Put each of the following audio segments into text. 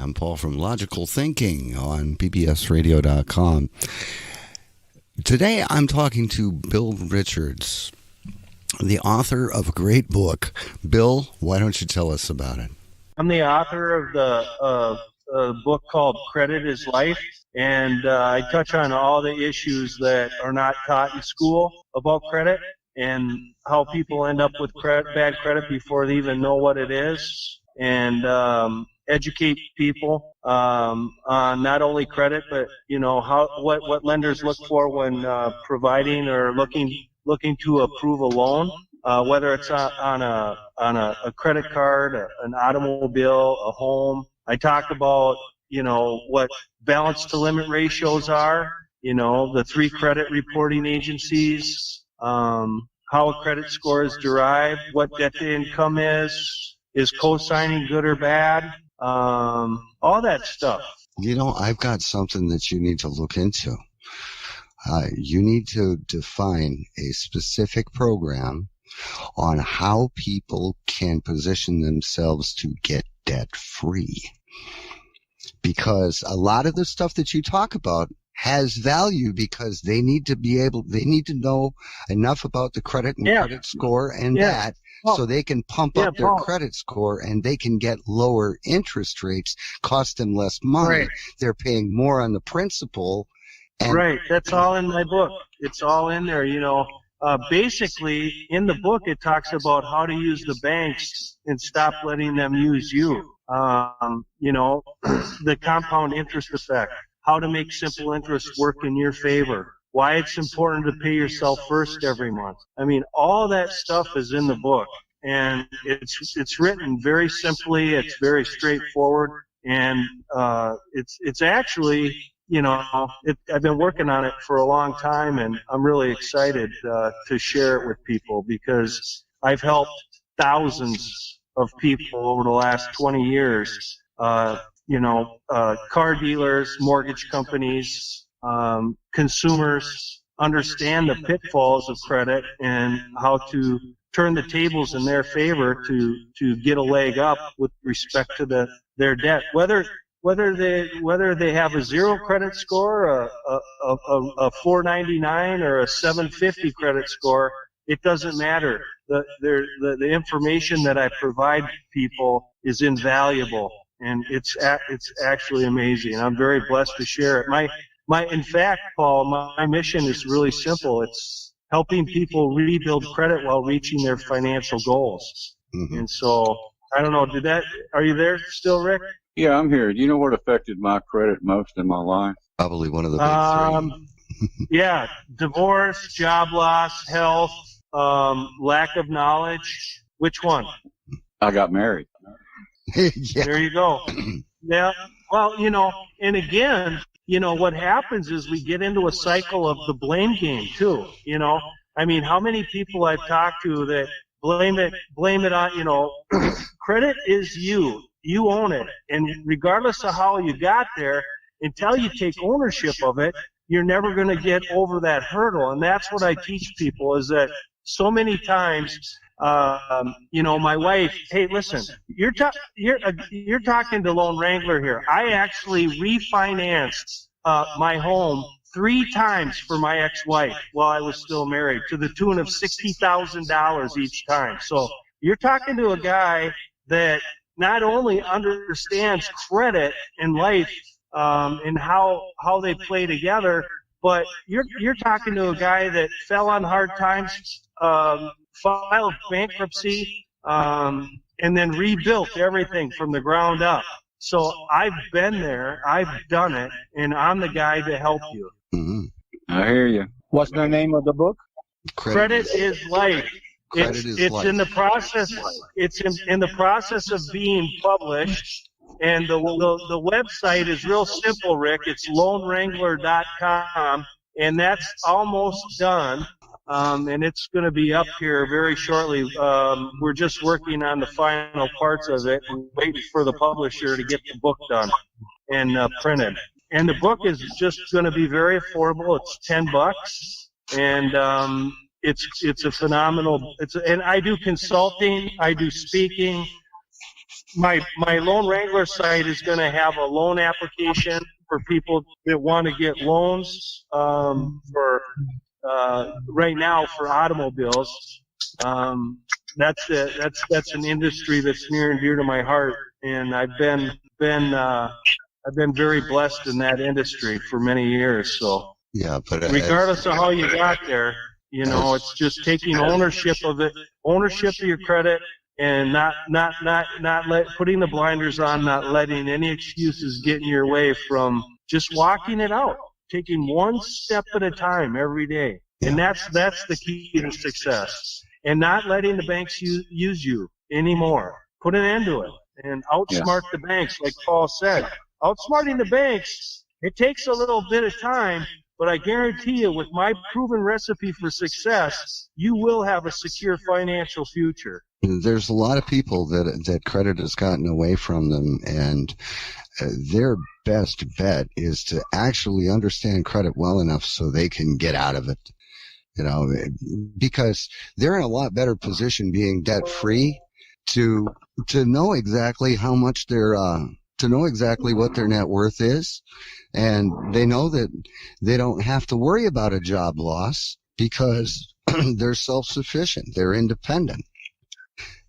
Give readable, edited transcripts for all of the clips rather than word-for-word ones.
I'm Paul from Logical Thinking on bbsradio.com. Today I'm talking to Bill Richards, the author of a great book. Bill, why don't you tell us about it? I'm the author of the book called Credit is Life, and I touch on all the issues that are not taught in school about credit and how people end up with bad credit before they even know what it is, and educate people on not only credit, but what lenders look for when providing or looking to approve a loan, whether it's on a credit card, an automobile, a home. I talk about what balance to limit ratios are, the 3 credit reporting agencies, how a credit score is derived, what debt to income is co-signing good or bad, all that stuff. I've got something that you need to look into. You need to define a specific program on how people can position themselves to get debt-free. Because a lot of the stuff that you talk about has value because they need to know enough about the credit and credit score and that so they can pump up their credit score and they can get lower interest rates, cost them less money. Right. They're paying more on the principal. Right. That's all in my book. It's all in there, Basically, in the book, it talks about how to use the banks and stop letting them use you. The compound interest effect, how to make simple interest work in your favor, why it's important to pay yourself first every month. I mean, all that stuff is in the book, and it's written very simply. It's very straightforward, and it's actually, I've been working on it for a long time, and I'm really excited to share it with people because I've helped thousands of people over the last 20 years, car dealers, mortgage companies, consumers understand the pitfalls of credit and how to turn the tables in their favor to get a leg up with respect to their debt. Whether they have a 0 credit score, a 499 or a 750 credit score, it doesn't matter. The information that I provide people is invaluable, and it's actually amazing. I'm very blessed to share it. In fact, Paul, my mission is really simple. It's helping people rebuild credit while reaching their financial goals. Mm-hmm. And so, I don't know, are you there still, Rick? Yeah, I'm here. Do you know what affected my credit most in my life? Probably one of the big 3. Yeah, divorce, job loss, health, lack of knowledge. Which one? I got married. Yeah. There you go. Yeah. Well, and again, what happens is we get into a cycle of the blame game too. I mean, how many people I've talked to that blame it on, credit is you. You own it. And regardless of how you got there, until you take ownership of it, you're never going to get over that hurdle. And that's what I teach people is that so many times, my wife, hey, listen, you're talking to Lone Wrangler here. I actually refinanced my home 3 times for my ex-wife while I was still married, to the tune of $60,000 each time. So you're talking to a guy that not only understands credit and life and how they play together, but you're talking to a guy that fell on hard times, filed bankruptcy, and then rebuilt everything from the ground up. So I've been there, I've done it, and I'm the guy to help you. Mm-hmm. I hear you. What's the name of the book? Credit is Life. It's in the process. It's in the process of being published, and the website is real simple, Rick. It's LoneWrangler.com, and that's almost done. And it's going to be up here very shortly. We're just working on the final parts of it and waiting for the publisher to get the book done and printed. And the book is just going to be very affordable. It's $10, and it's a phenomenal. And I do consulting, I do speaking, my Loan Wrangler site is going to have a loan application for people that want to get loans for right now for automobiles. That's an industry that's near and dear to my heart, and I've been very blessed in that industry for many years. So yeah, but regardless of how you got there, it's just taking ownership of your credit, and putting the blinders on, not letting any excuses get in your way from just walking it out, taking one step at a time every day. And that's the key to success. And not letting the banks use you anymore. Put an end to it and outsmart the banks, like Paul said. Outsmarting the banks, it takes a little bit of time, but I guarantee you, with my proven recipe for success, you will have a secure financial future. There's a lot of people that credit has gotten away from them, and their best bet is to actually understand credit well enough so they can get out of it. Because they're in a lot better position being debt free to know exactly how much to know exactly what their net worth is. And they know that they don't have to worry about a job loss because they're self-sufficient. They're independent.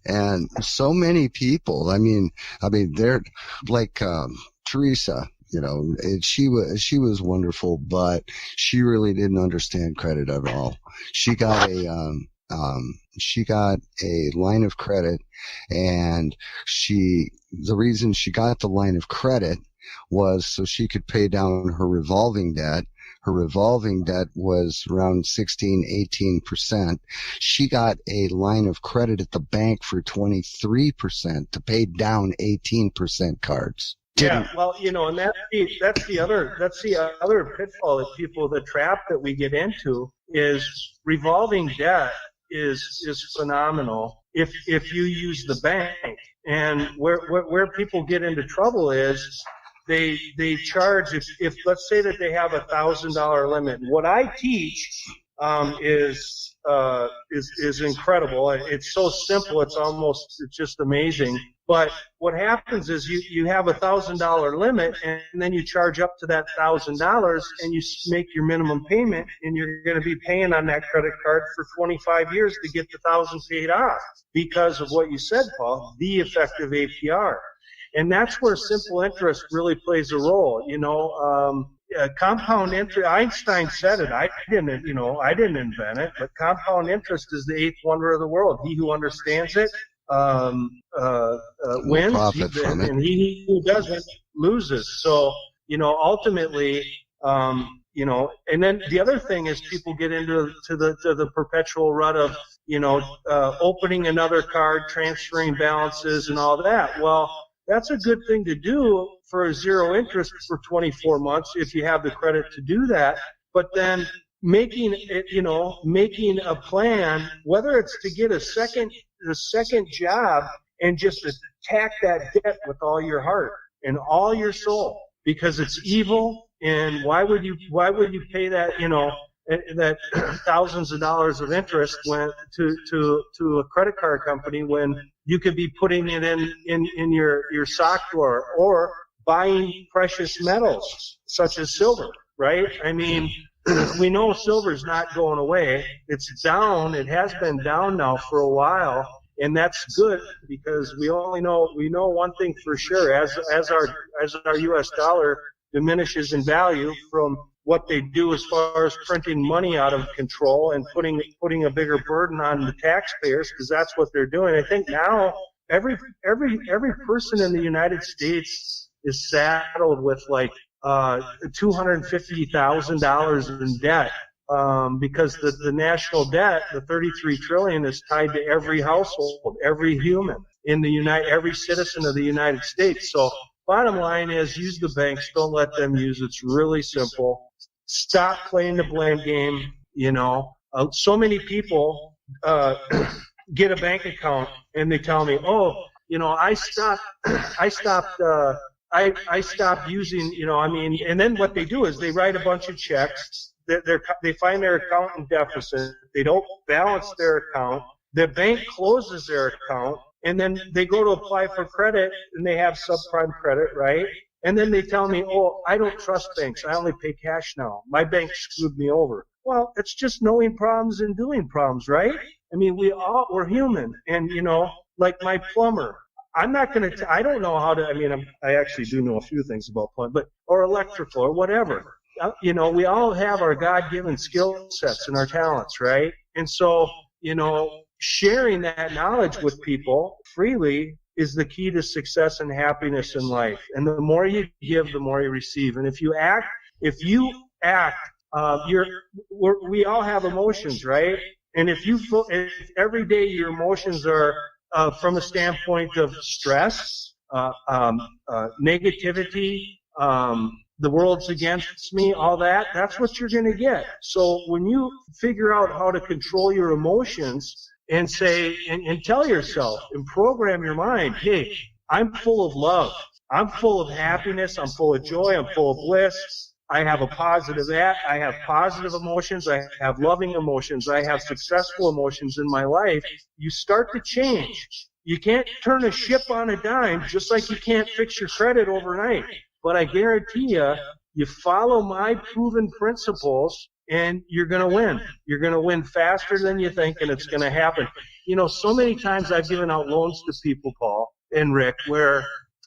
And so many people, I mean, they're like, Teresa, she was wonderful, but she really didn't understand credit at all. She got a line of credit, and the reason she got the line of credit was so she could pay down her revolving debt. Her revolving debt was around 18%. She got a line of credit at the bank for 23% to pay down 18% cards. Yeah, well, and that's the other pitfall that the trap that we get into is revolving debt is phenomenal if you use the bank. And where people get into trouble is they charge if let's say that they have $1,000 limit. What I teach is incredible. It's so simple. It's just amazing. But what happens is you have $1,000 limit, and then you charge up to that $1,000, and you make your minimum payment, and you're going to be paying on that credit card for 25 years to get the $1,000 paid off because of what you said, Paul, the effective APR. And that's where simple interest really plays a role. Compound interest, Einstein said it. I didn't invent it, but compound interest is the eighth wonder of the world. He who understands it wins, and he who doesn't loses. So, ultimately, and then the other thing is people get into the perpetual rut of, opening another card, transferring balances and all that. Well, that's a good thing to do for a zero interest for 24 months if you have the credit to do that. But then making a plan, whether it's to get a second job and just attack that debt with all your heart and all your soul, because it's evil. And why would you pay that, that thousands of dollars of interest to a credit card company when you could be putting it in your sock drawer or buying precious metals such as silver, right? I mean, we know silver's not going away. It's down. It has been down now for a while, and that's good because we know one thing for sure. As our U.S. dollar diminishes in value from what they do as far as printing money out of control and putting a bigger burden on the taxpayers, because that's what they're doing. I think now every person in the United States is saddled with like $250,000 in debt, because the national debt, the $33 trillion, is tied to every household, every human in every citizen of the United States. So bottom line is, use the banks. Don't let them use it. It's really simple. Stop playing the blame game. So many people get a bank account and they tell me, I stopped using, and then what they do is they write a bunch of checks. They find their account in deficit. They don't balance their account. The bank closes their account, And then they go to apply for credit, and they have subprime credit, right? And then they tell me, oh, I don't trust banks. I only pay cash now. My bank screwed me over. Well, it's just knowing problems and doing problems, right? I mean, we're human. And, like my plumber, I'm not going to, I don't know how to, I actually do know a few things about plumbing, or electrical or whatever. We all have our God-given skill sets and our talents, right? And so, sharing that knowledge with people freely is the key to success and happiness in life. And the more you give, the more you receive. And if you act, we all have emotions, right? And if every day your emotions are from a standpoint of stress, negativity, the world's against me, all that's what you're going to get. So when you figure out how to control your emotions and say, and tell yourself and program your mind, hey, I'm full of love. I'm full of happiness. I'm full of joy. I'm full of bliss. I have a positive I have positive emotions. I have loving emotions. I have successful emotions in my life. You start to change. You can't turn a ship on a dime, just like you can't fix your credit overnight. But I guarantee you follow my proven principles, and you're going to win. You're going to win faster than you think, and it's going to happen. So many times I've given out loans to people, Paul and Rick, where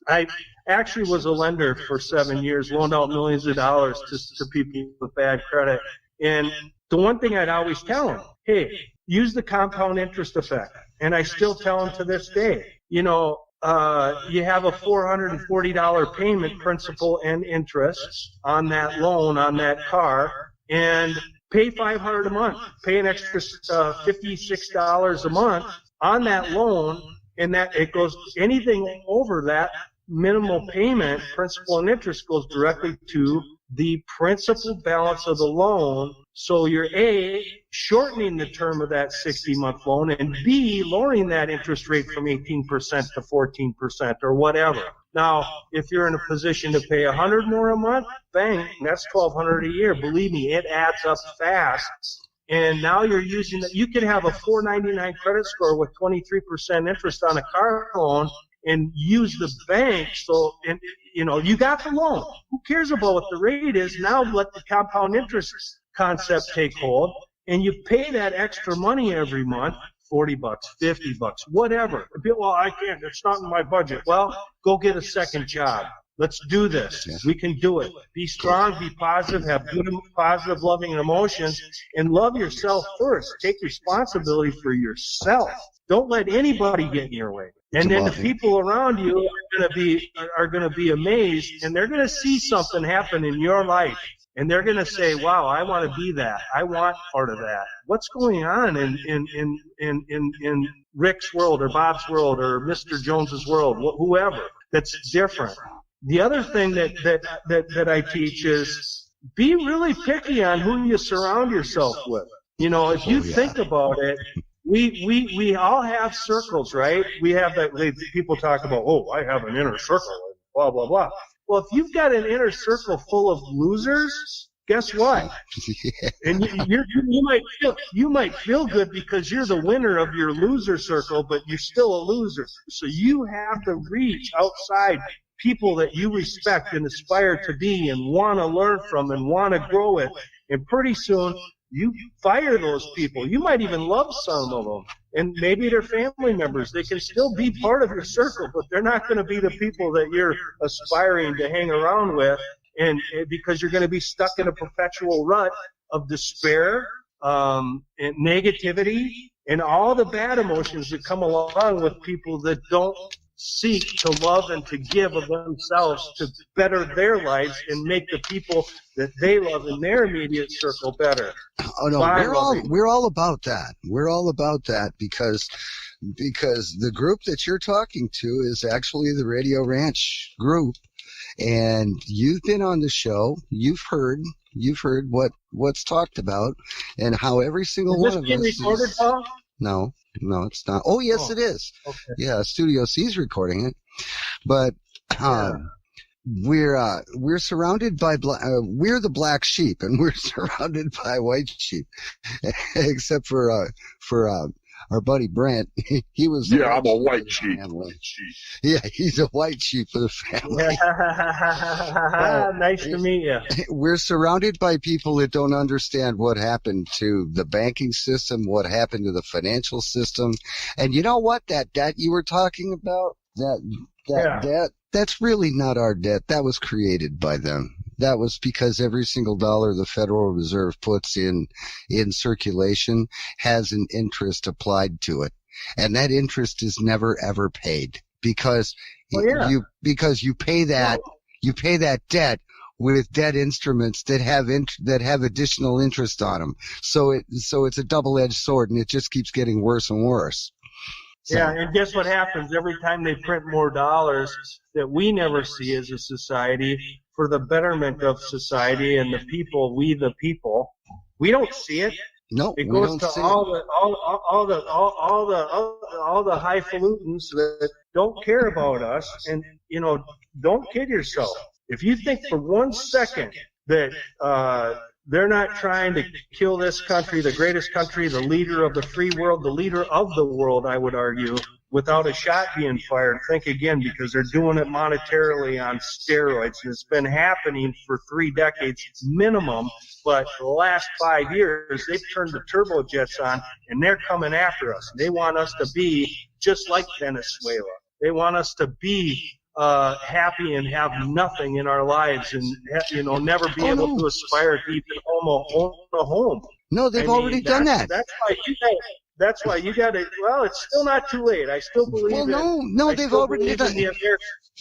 I actually was a lender for 7 years, loaned out millions of dollars to people with bad credit. And the one thing I'd always tell them, hey, use the compound interest effect. And I still tell them to this day, you have a $440 payment, principal and interest on that loan, on that car, and pay $500 a month, pay an extra $56 a month on that loan, and that it goes, anything over that minimal payment, principal and interest, goes directly to the principal balance of the loan. So you're A, shortening the term of that 60-month loan, and B, lowering that interest rate from 18% to 14% or whatever. Now, if you're in a position to pay $100 more a month, bang, that's $1,200 a year. Believe me, it adds up fast. And now you're using that. You can have a 499 credit score with 23% interest on a car loan and use the bank. So, and you got the loan. Who cares about what the rate is? Now let the compound interest concept take hold, and you pay that extra money every month, $40, $50, whatever. Well, I can't. It's not in my budget. Well, go get a second job. Let's do this. Yeah. We can do it. Be strong, be positive, have good, positive, loving emotions, and love yourself first. Take responsibility for yourself. Don't let anybody get in your way. And then the people around you are going to be amazed, and they're going to see something happen in your life. And they're going to say, wow, I want to be that. I want part of that. What's going on in Rick's world or Bob's world or Mr. Jones's world, whoever, that's different. The other thing that I teach is be really picky on who you surround yourself with. If you think about it, we all have circles, right? We have that, people talk about, oh, I have an inner circle, blah, blah, blah. Well, if you've got an inner circle full of losers, guess what? Yeah. And you might feel good because you're the winner of your loser circle, but you're still a loser. So you have to reach outside people that you respect and aspire to be and want to learn from and want to grow with. And pretty soon, you fire those people. You might even love some of them. And maybe they're family members. They can still be part of your circle, but they're not going to be the people that you're aspiring to hang around with, and because you're going to be stuck in a perpetual rut of despair, and negativity, and all the bad emotions that come along with people that don't seek to love and to give of themselves to better their lives and make the people that they love in their immediate circle better. Oh no, we're all about that. We're all about that because the group that you're talking to is actually the Radio Ranch group, and you've been on the show. You've heard what's talked about and how every single one of us is recorded, Paul? No, it's not. Oh, yes, it is. Okay. Yeah, Studio C's recording it. But we're surrounded by we're the black sheep, and we're surrounded by white sheep, except for our buddy Brent, he was. Yeah, I'm a white sheep. Yeah, he's a white sheep of the family. Nice to meet you. We're surrounded by people that don't understand what happened to the banking system, what happened to the financial system. And you know what? That debt you were talking about, debt, that's really not our debt. That was created by them. That was because every single dollar the Federal Reserve puts in circulation has an interest applied to it. And that interest is never ever paid because you pay that debt with debt instruments that have additional interest on them. So it's a double-edged sword, and it just keeps getting worse and worse. So. Yeah, and guess what happens every time they print more dollars that we never see as a society for the betterment of society and the people, we the people. We don't see it. No, it goes to all the highfalutins that don't care about us, and don't kid yourself. If you think for 1 second that they're not trying to kill this country, the greatest country, the leader of the free world, the leader of the world, I would argue, without a shot being fired, think again, because they're doing it monetarily on steroids. It's been happening for 3 decades minimum, but the last 5 years, they've turned the turbojets on, and they're coming after us. They want us to be just like Venezuela. They want us to be happy and have nothing in our lives, and never be able to aspire to even own a home. No, they've already done that. That's why you got to. Well, it's still not too late. I still believe. Well, no, they've already done it.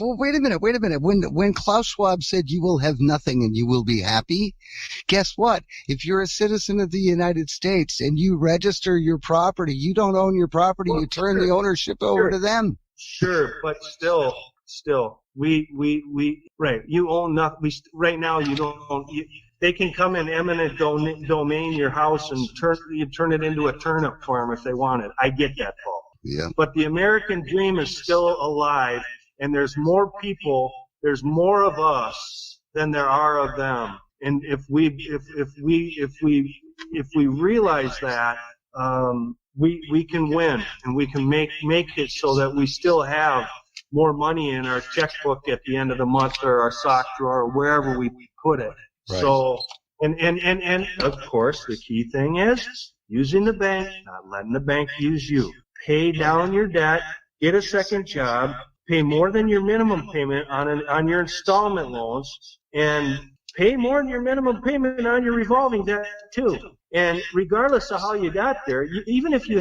Well, wait a minute. When Klaus Schwab said you will have nothing and you will be happy, guess what? If you're a citizen of the United States and you register your property, you don't own your property. You turn the ownership over to them. Sure, but still, we right. You own nothing. Right now, you don't own. They can come in eminent domain your house and turn it into a turnip farm if they want it. I get that, Paul. Yeah. But the American dream is still alive, and there's more people. There's more of us than there are of them. And if we realize that, we can win, and we can make it so that we still have more money in our checkbook at the end of the month, or our sock drawer, or wherever we put it. Right. So, and of course, the key thing is using the bank, not letting the bank use you. Pay down your debt, get a second job, pay more than your minimum payment on your installment loans, and pay more than your minimum payment on your revolving debt too. And regardless of how you got there, even if you,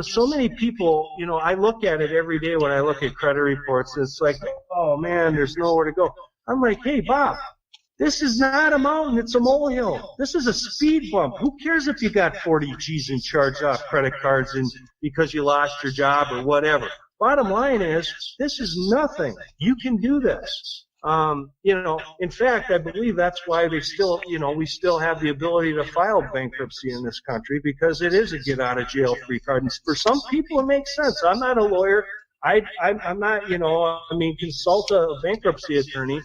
so many people, I look at it every day when I look at credit reports. It's like, oh man, there's nowhere to go. I'm like, hey, Bob, this is not a mountain, it's a molehill. This is a speed bump. Who cares if you got 40 G's in charged off credit cards and because you lost your job or whatever? Bottom line is, this is nothing. You can do this. In fact, I believe that's why we still have the ability to file bankruptcy in this country, because it is a get out of jail free card. And for some people, it makes sense. I'm not a lawyer. I'm not, consult a bankruptcy attorney.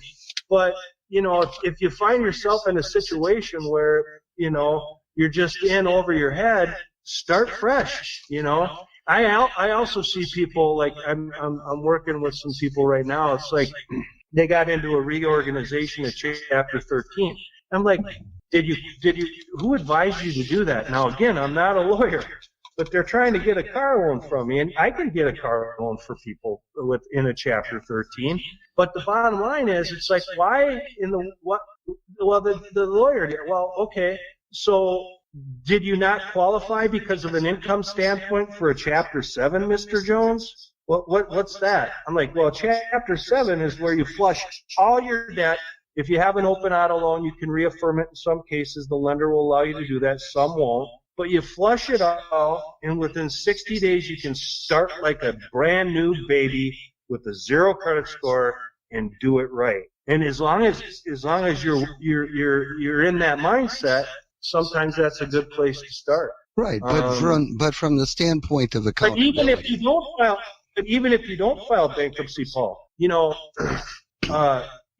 But, if you find yourself in a situation where, you're just in over your head, start fresh, I also see people like I'm working with some people right now. It's like they got into a reorganization at Chapter 13. I'm like, who advised you to do that? Now, again, I'm not a lawyer, but they're trying to get a car loan from me, and I can get a car loan for people in a Chapter 13. But the bottom line is, it's like, why in the what? Well, the lawyer did. Well, okay, so did you not qualify because of an income standpoint for a Chapter 7, Mr. Jones? What's that? I'm like, well, Chapter 7 is where you flush all your debt. If you have an open auto loan, you can reaffirm it in some cases. The lender will allow you to do that. Some won't. But you flush it all, and within 60 days, you can start like a brand new baby with a 0 credit score and do it right. And as long as you're in that mindset, sometimes that's a good place to start. Right, but from the standpoint of accountability. But even if you don't file bankruptcy, Paul,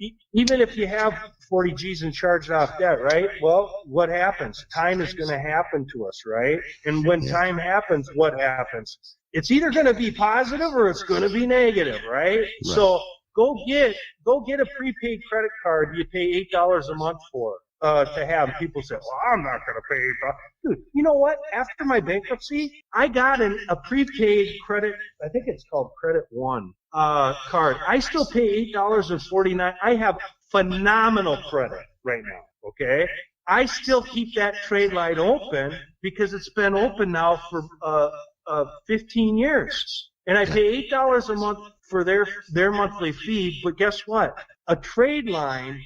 even if you have 40 G's in charged off debt, right? Well, what happens? Time is going to happen to us, right? And when time happens, what happens? It's either going to be positive or it's going to be negative, right? So go get a prepaid credit card you pay $8 a month for to have. People say, well, I'm not going to pay $8. Dude, you know what? After my bankruptcy, I got a prepaid credit, I think it's called Credit One card. I still pay $8.49. I have phenomenal credit right now, okay? I still keep that trade line open because it's been open now for 15 years. And I pay $8 a month for their monthly fee, but guess what? A trade line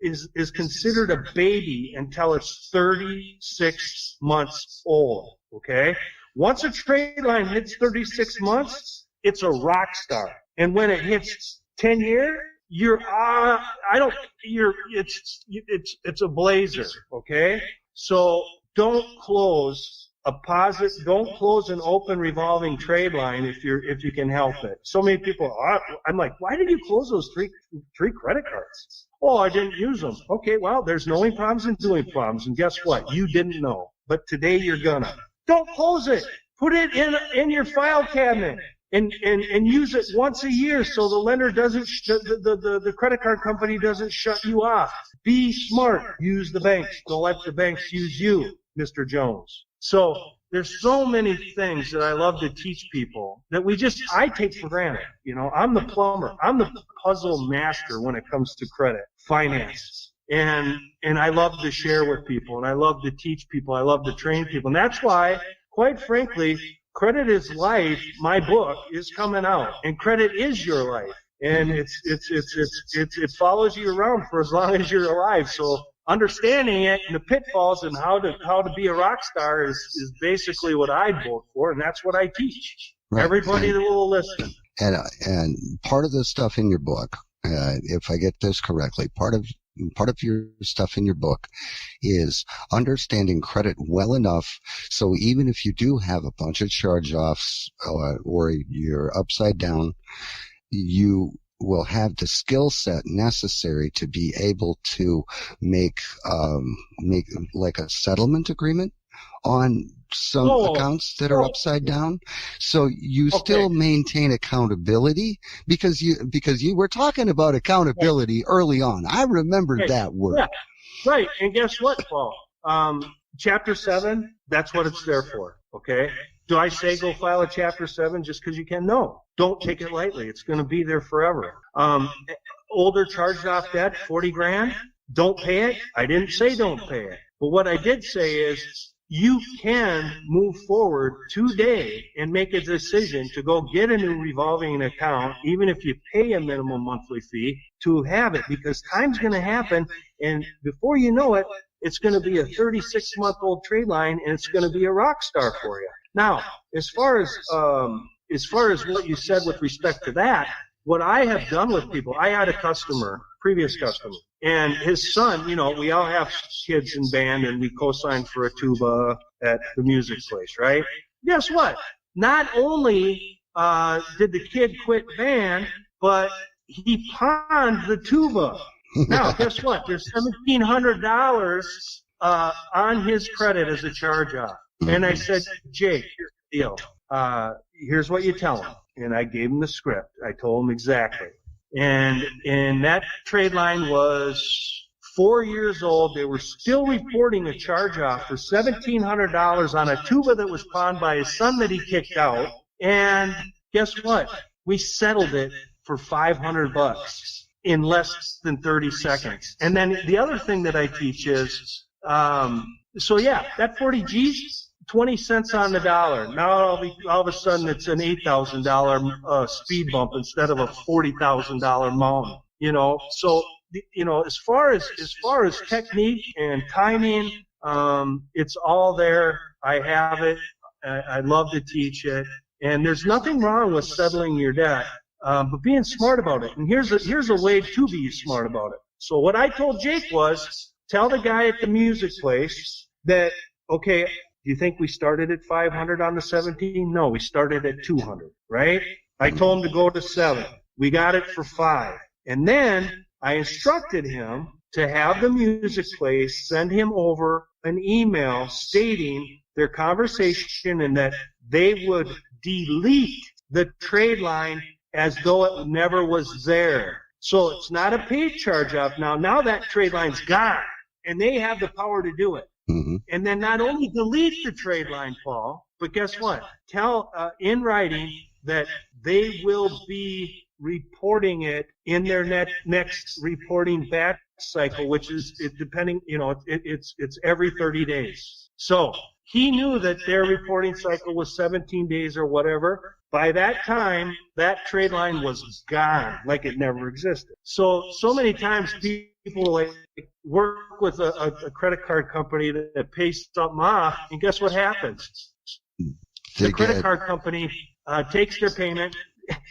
is considered a baby until it's 36 months old, okay? Once a trade line hits 36 months, it's a rock star. And when it hits 10 years, it's a blazer, okay? So don't close don't close an open revolving trade line if you can help it. So many people, I'm like, why did you close those three credit cards? Oh, I didn't use them. Okay, well, there's knowing problems and doing problems, and guess what? You didn't know, but today you're gonna. Don't close it. Put it in your file cabinet and use it once a year so the lender doesn't, the credit card company doesn't shut you off. Be smart. Use the banks. Don't let the banks use you, Mr. Jones. So there's so many things that I love to teach people that I take for granted. You know, I'm the plumber. I'm the puzzle master when it comes to credit, finance. And I love to share with people, and I love to teach people. I love to train people. And that's why, quite frankly, Credit is Life, my book, is coming out. And credit is your life. And it follows you around for as long as you're alive. So understanding it and the pitfalls and how to be a rock star is basically what I vote for, and that's what I teach. Right. Everybody that will listen. And part of the stuff in your book, if I get this correctly, part of your stuff in your book is understanding credit well enough so even if you do have a bunch of charge-offs or you're upside down, you will have the skill set necessary to be able to make like a settlement agreement on some accounts that are upside down, so you still maintain accountability because you were talking about accountability early on. I remember that word. Yeah, right. And guess what, Paul? Chapter 7, that's what it's there for. Okay. Do I say go file a Chapter 7 just because you can? No. Don't take it lightly. It's going to be there forever. Older charged off debt, 40 grand. Don't pay it. I didn't say don't pay it. But what I did say is you can move forward today and make a decision to go get a new revolving account, even if you pay a minimum monthly fee, to have it, because time's going to happen, and before you know it, it's going to be a 36-month-old trade line, and it's going to be a rock star for you. Now, as far as what you said with respect to that, what I have done with people, I had a previous customer, and his son, you know, we all have kids in band, and we co-signed for a tuba at the music place, right? Guess what? Not only did the kid quit band, but he pawned the tuba. Now, guess what? There's $1,700 on his credit as a charge-off. And I said, Jake, here's the deal. Here's what you tell him. And I gave him the script. I told him exactly. And that trade line was 4 years old. They were still reporting a charge-off for $1,700 on a tuba that was pawned by his son that he kicked out. And guess what? We settled it for $500 in less than 30 seconds. And then the other thing that I teach is, that 40 G's, 20 cents on the dollar. Now all of a sudden it's an $8,000 speed bump instead of a $40,000 mountain. You know, so you know, as far as technique and timing, it's all there. I have it. I love to teach it, and there's nothing wrong with settling your debt, but being smart about it. And here's a way to be smart about it. So what I told Jake was, tell the guy at the music place that, okay, do you think we started at 500 on the 17? No, we started at 200, right? I told him to go to 7. We got it for 5. And then I instructed him to have the music play, send him over an email stating their conversation and that they would delete the trade line as though it never was there. So it's not a paid charge off now. Now that trade line's gone, and they have the power to do it. Mm-hmm. And then not only delete the trade line, Paul, but guess what? Tell in writing that they will be reporting it in their next reporting batch cycle, which is depending, it's every 30 days. So he knew that their reporting cycle was 17 days or whatever. By that time, that trade line was gone, like it never existed. So many times people like work with a credit card company that pays something off, and guess what happens? The credit card company takes their payment,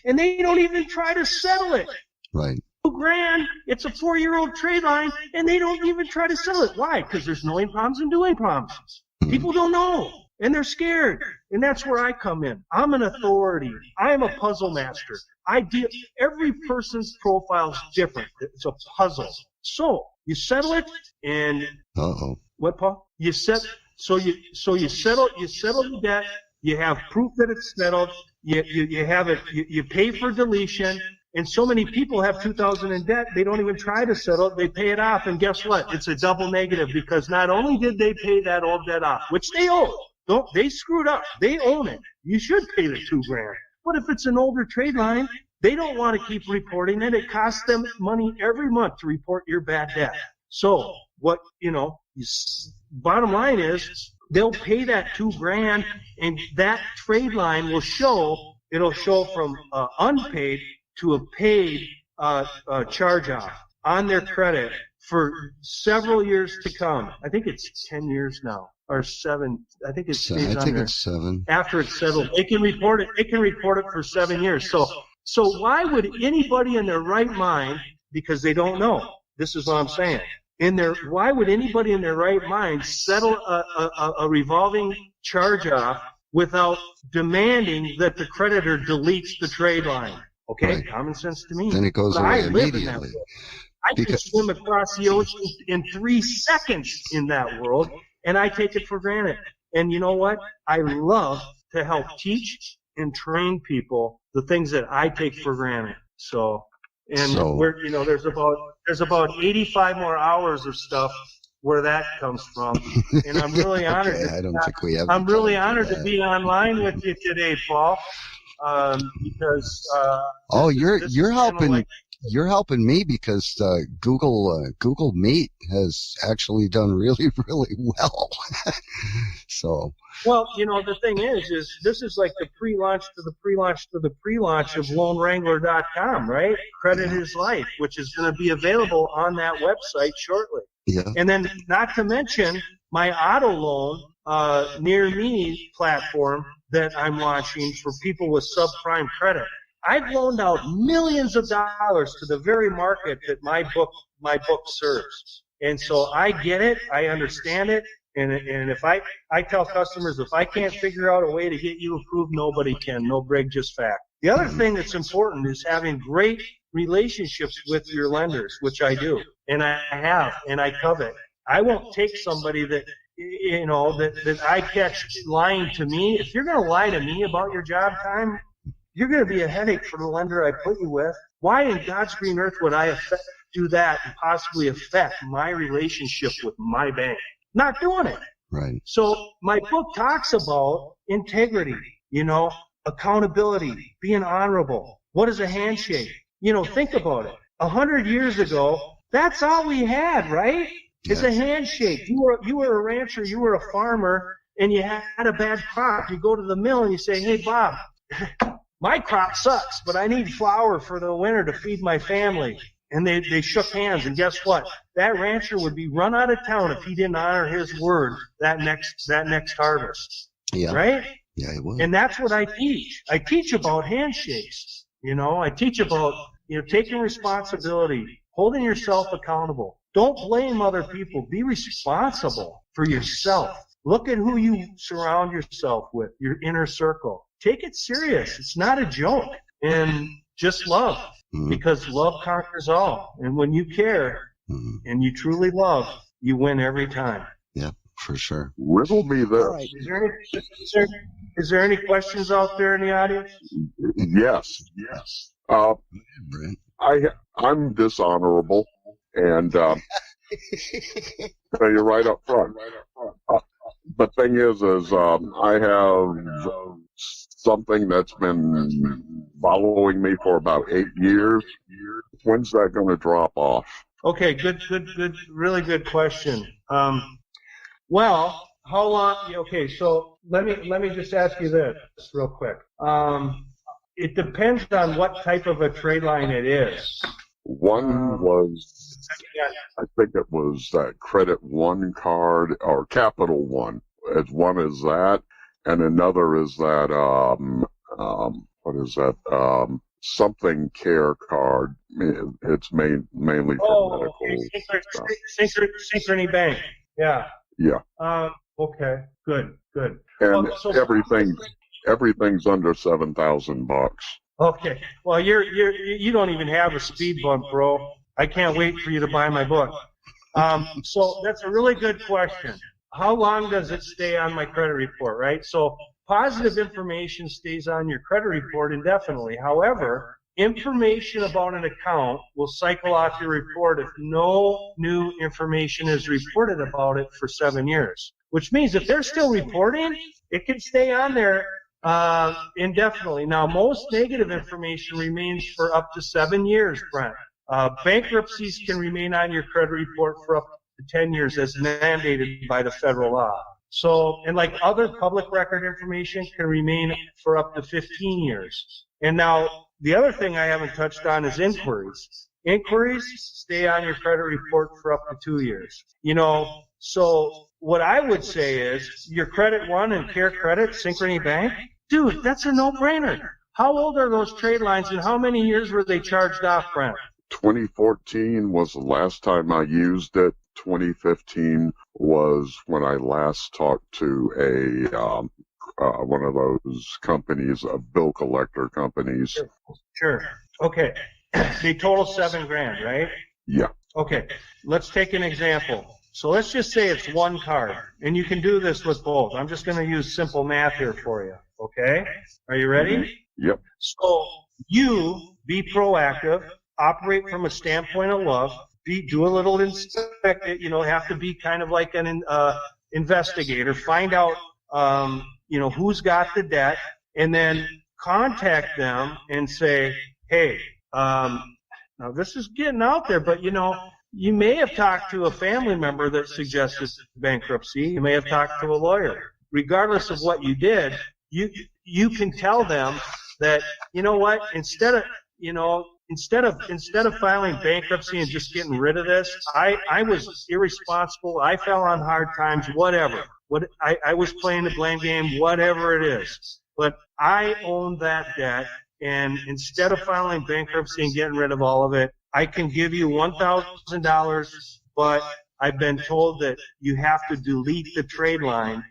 and they don't even try to settle it. Right. $2,000, it's a 4-year-old trade line, and they don't even try to sell it. Why? Because there's knowing problems and doing problems. People don't know, and they're scared, and that's where I come in. I'm an authority. I'm a puzzle master. Every person's profile is different. It's a puzzle. So you settle it, and what, Paul? You settle the debt. You have proof that it's settled. You have it. You pay for deletion. And so many people have $2,000 in debt, they don't even try to settle it. They pay it off, and guess what? It's a double negative, because not only did they pay that old debt off, which they owe. They screwed up. They own it. You should pay the $2,000. But if it's an older trade line, they don't want to keep reporting it. It costs them money every month to report your bad debt. So bottom line is they'll pay that $2,000, and that trade line will show. It'll show from unpaid to a paid charge-off on their credit for several years to come. I think it's 10 years now, or 7. I think it's 7. After it's settled, they can report it. They can report it for 7 years. So why would anybody in their right mind, because they don't know, this is what I'm saying, why would anybody in their right mind settle a revolving charge-off without demanding that the creditor deletes the trade line? Okay, right. Common sense to me. Then it goes away immediately. I can swim across the ocean in 3 seconds in that world, and I take it for granted. And you know what? I love to help teach and train people the things that I take for granted. There's about 85 more hours of stuff where that comes from, and I'm really honored. I don't think we have. I'm really honored to be online with you today, Paul. Because you're helping. You're helping me because Google Meet has actually done really, really well. So. Well, the thing is this is like the pre-launch to the pre-launch to the pre-launch of LoanWrangler.com, right? Credit is Life, which is going to be available on that website shortly. Yeah. And then, not to mention my auto loan Near Me platform that I'm launching for people with subprime credit. I've loaned out millions of dollars to the very market that my book serves. And so I get it, I understand it, and if I tell customers, if I can't figure out a way to get you approved, nobody can. No break, just fact. The other thing that's important is having great relationships with your lenders, which I do, and I have, and I covet. I won't take somebody that that I catch lying to me. If you're going to lie to me about your job time, you're going to be a headache for the lender I put you with. Why in God's green earth would I do that and possibly affect my relationship with my bank? Not doing it. Right. So my book talks about integrity, accountability, being honorable. What is a handshake? Think about it. 100 years ago, that's all we had, right? It's a handshake. You were a rancher, you were a farmer, and you had a bad crop. You go to the mill and you say, "Hey, Bob, my crop sucks, but I need flour for the winter to feed my family." And they shook hands, and guess what? That rancher would be run out of town if he didn't honor his word that next harvest. Yeah. Right? Yeah, it would. And that's what I teach. I teach about handshakes. I teach about taking responsibility, holding yourself accountable. Don't blame other people. Be responsible for yourself. Look at who you surround yourself with, your inner circle. Take it serious. It's not a joke. And just love. because love conquers all. And when you care and you truly love, you win every time. Yep, for sure. Riddle me this. Right. Is there any questions out there in the audience? Yes. I'm dishonorable, and tell you right up front. The thing is I have something that's been following me for about 8 years. When's that going to drop off? Okay, good, really good question. Well, how long? Okay, so let me just ask you this real quick. It depends on what type of a trade line it is. One was, I think it was that Credit One card or Capital One. As one is that, and another is that what is that? Something care card. It's mainly for medical stuff. Synchrony Bank. Yeah. Yeah. Okay. Good. And everything's under $7,000. Okay. Well, you don't even have a speed bump, bro. I can't wait for you to buy my book. So that's a really good question. How long does it stay on my credit report, right? So positive information stays on your credit report indefinitely. However, information about an account will cycle off your report if no new information is reported about it for 7 years. Which means if they're still reporting, it can stay on there indefinitely. Now, most negative information remains for up to 7 years, Brent. Bankruptcies can remain on your credit report for up to 10 years as mandated by the federal law. So, and like other public record information can remain for up to 15 years. And now, the other thing I haven't touched on is inquiries. Inquiries stay on your credit report for up to 2 years. So what I would say is your Credit One and Care Credit, Synchrony Bank, dude, that's a no-brainer. How old are those trade lines and how many years were they charged off, Brent? 2014 was the last time I used it. 2015 was when I last talked to one of those companies, bill collector companies. Sure. Okay. They total $7,000, right? Yeah. Okay. Let's take an example. So let's just say it's one card, and you can do this with both. I'm just going to use simple math here for you. Okay? Are you ready? Yep. So you be proactive, operate from a standpoint of love, do a little inspect it, have to be kind of like an investigator, find out, who's got the debt, and then contact them and say, hey, now this is getting out there, but you may have talked to a family member that suggested bankruptcy. You may have talked to a lawyer. Regardless of what you did, you can tell them that, instead of filing bankruptcy and just getting rid of this, I was irresponsible. I fell on hard times, whatever. I was playing the blame game, whatever it is. But I own that debt, and instead of filing bankruptcy and getting rid of all of it, I can give you $1,000, but I've been told that you have to delete the trade line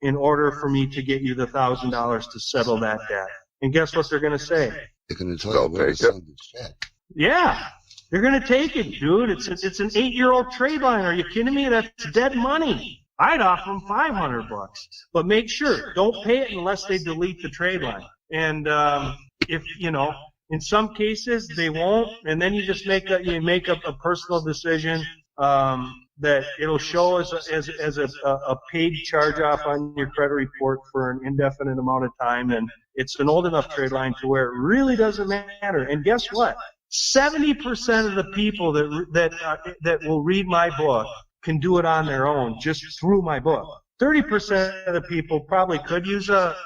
in order for me to get you the $1,000 to settle that debt. And guess what they're going to say? They're going to tell you where to send the check. Yeah, they're going to take it, dude. It's an 8-year-old trade line. Are you kidding me? That's dead money. I'd offer them $500, but make sure don't pay it unless they delete the trade line. And if in some cases they won't, and then you just make a personal decision that it'll show as a paid charge off on your credit report for an indefinite amount of time, and it's an old enough trade line to where it really doesn't matter. And guess what? 70% of the people that will read my book can do it on their own just through my book. 30% of the people probably could use a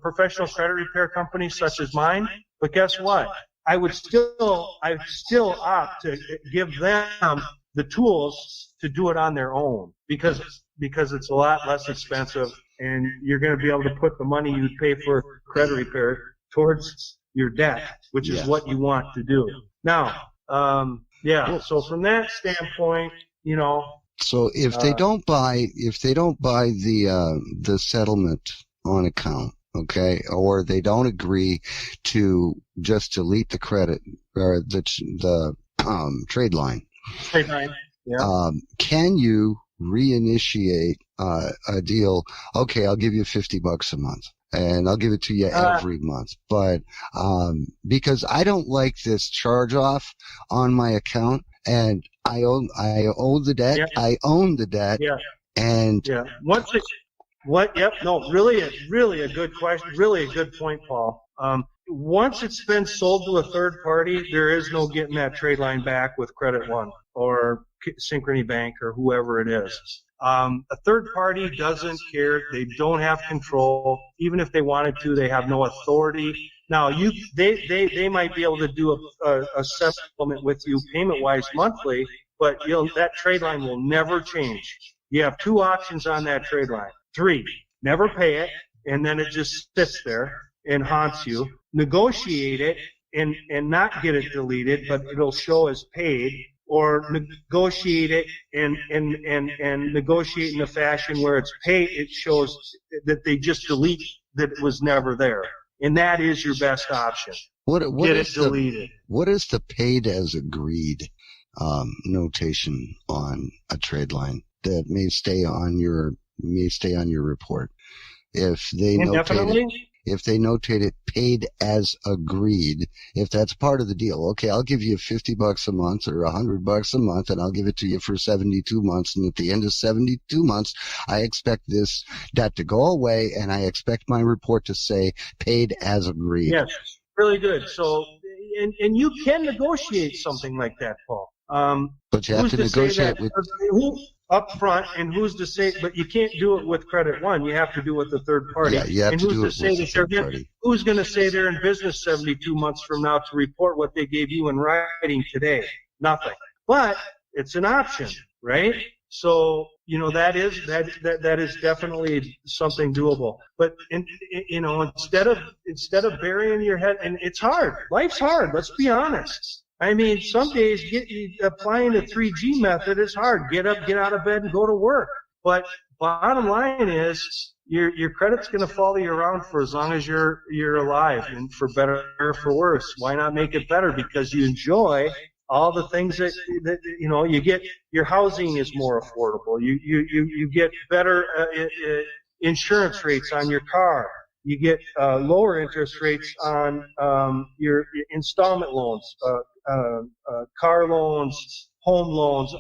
professional credit repair company such as mine, but guess what? I would still opt to give them the tools to do it on their own because it's a lot less expensive, and you're going to be able to put the money you pay for credit repair towards your debt, which is what you want to do. Now, so from that standpoint, So if they don't buy the settlement on account, okay, or they don't agree to just delete the credit or the trade line. Trade line. Yeah. Can you reinitiate a deal? Okay, I'll give you $50 a month, and I'll give it to you every month. But because I don't like this charge off on my account, and I owe the debt. Yeah. I own the debt. Yeah. And yeah. Yep. No, really a good question. Really a good point, Paul. Once it's been sold to a third party, there is no getting that trade line back with Credit One or Synchrony Bank or whoever it is. A third party doesn't care. They don't have control. Even if they wanted to, they have no authority. Now, they might be able to do a settlement with you payment-wise monthly, but that trade line will never change. You have two options on that trade line. 3, never pay it, and then it just sits there and haunts you. Negotiate it and not get it deleted, but it'll show as paid, or negotiate it and negotiate in a fashion where it's paid. It shows that they just delete that it was never there, and that is your best option. Get it deleted. What is the paid as agreed notation on a trade line that may stay on your report? If they notate it paid as agreed, if that's part of the deal, okay, I'll give you $50 a month or $100 a month, and I'll give it to you for 72 months. And at the end of 72 months, I expect this debt to go away, and I expect my report to say paid as agreed. Yes, really good. So, and you can negotiate something like that, Paul. But you have to negotiate with who up front, and who's to say? But you can't do it with Credit One. You have to do it with the third party. Yeah, you have and to who's do to it say with the that third party. Who's going to say they're in business 72 months from now to report what they gave you in writing today? Nothing. But it's an option, right? So that is definitely something doable. But instead of burying your head, and it's hard. Life's hard. Let's be honest. I mean, some days applying the 3G method is hard. Get up, get out of bed, and go to work. But bottom line is, your credit's going to follow you around for as long as you're alive, and for better or for worse. Why not make it better? Because you enjoy all the things that you get. Your housing is more affordable. You get better insurance rates on your car. You get lower interest rates on your installment loans. Car loans, home loans,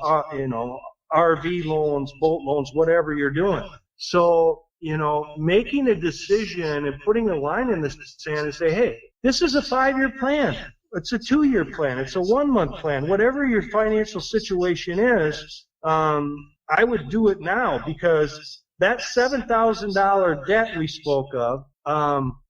RV loans, boat loans, whatever you're doing. So, making a decision and putting a line in the sand and say, hey, this is a 5-year plan. It's a 2-year plan. It's a 1-month plan. Whatever your financial situation is, I would do it now, because that $7,000 debt we spoke of,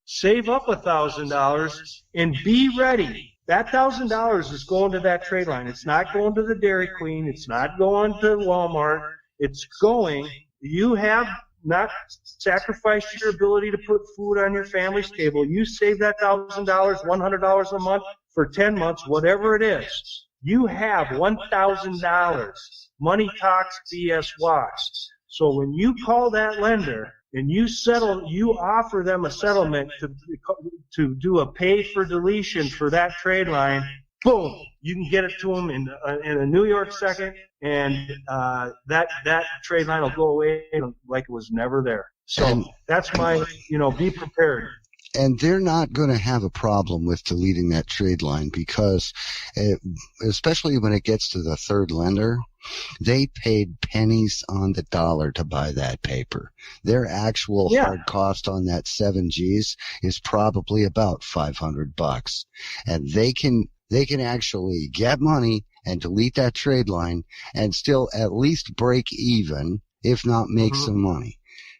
save up $1,000 and be ready. That $1,000 is going to that trade line. It's not going to the Dairy Queen. It's not going to Walmart. It's going. You have not sacrificed your ability to put food on your family's table. You save that $1,000, $100 a month for 10 months, whatever it is. You have $1,000. Money talks, BS walks. So when you call that lender and you offer them a settlement to do a pay for deletion for that trade line, boom, you can get it to them in a New York second, and that trade line will go away like it was never there. So that's my, be prepared. And they're not going to have a problem with deleting that trade line, because especially when it gets to the third lender, they paid pennies on the dollar to buy that paper. Their actual hard cost on that 7Gs is probably about $500, and they can actually get money and delete that trade line and still at least break even, if not make some money,